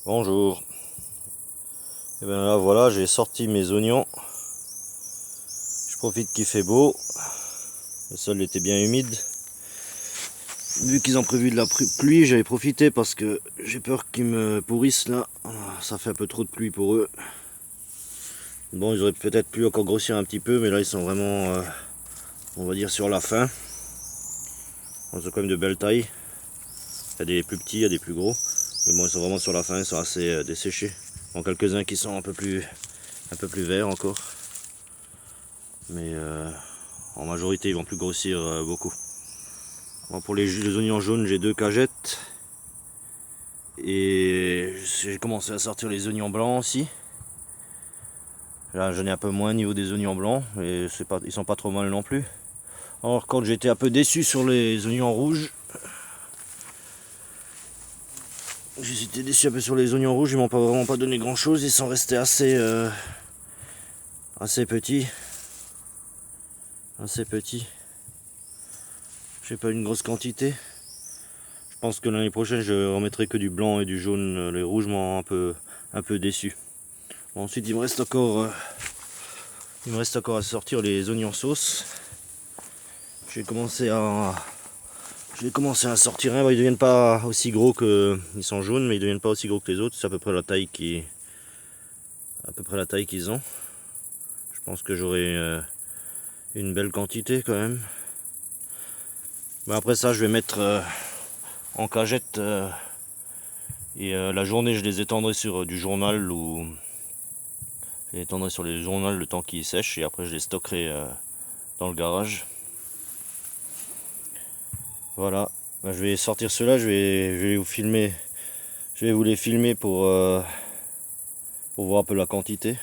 Bonjour. Et bien là voilà, j'ai sorti mes oignons. Je profite qu'il fait beau. Le sol était bien humide. Vu qu'ils ont prévu de la pluie, j'avais profité parce que j'ai peur qu'ils me pourrissent là. Ça fait un peu trop de pluie pour eux. Bon, ils auraient peut-être pu encore grossir un petit peu, mais là ils sont vraiment, on va dire, sur la fin. Ils ont quand même de belles tailles. Il y a des plus petits, il y a des plus gros. Mais bon, ils sont vraiment sur la fin, ils sont assez desséchés. Bon, quelques-uns qui sont un peu plus verts encore. Mais en majorité, ils vont plus grossir beaucoup. Bon, pour les oignons jaunes, j'ai 2 cagettes. Et j'ai commencé à sortir les oignons blancs aussi. Là, j'en ai un peu moins au niveau des oignons blancs. Et ils sont pas trop mal non plus. Alors, quand j'étais un peu déçu sur les oignons rouges, j'étais déçu un peu sur les oignons rouges. Ils m'ont vraiment pas donné grand chose. Ils sont restés assez petits. Assez petits. J'ai pas une grosse quantité. Je pense que l'année prochaine, je remettrai que du blanc et du jaune. Les rouges m'ont un peu déçu. Bon, ensuite, il me reste encore à sortir les oignons sauce. Je vais commencer à sortir un. Ils deviennent pas aussi gros que, ils sont jaunes, mais ils deviennent pas aussi gros que les autres. C'est à peu près la taille qu'ils ont. Je pense que j'aurai une belle quantité quand même. Mais après ça, je vais mettre en cagette. La journée, je les étendrai sur du journal ou je les étendrai sur les journaux le temps qu'ils sèchent et après je les stockerai dans le garage. Voilà, je vais sortir ceux-là, je vais vous les filmer pour voir un peu la quantité.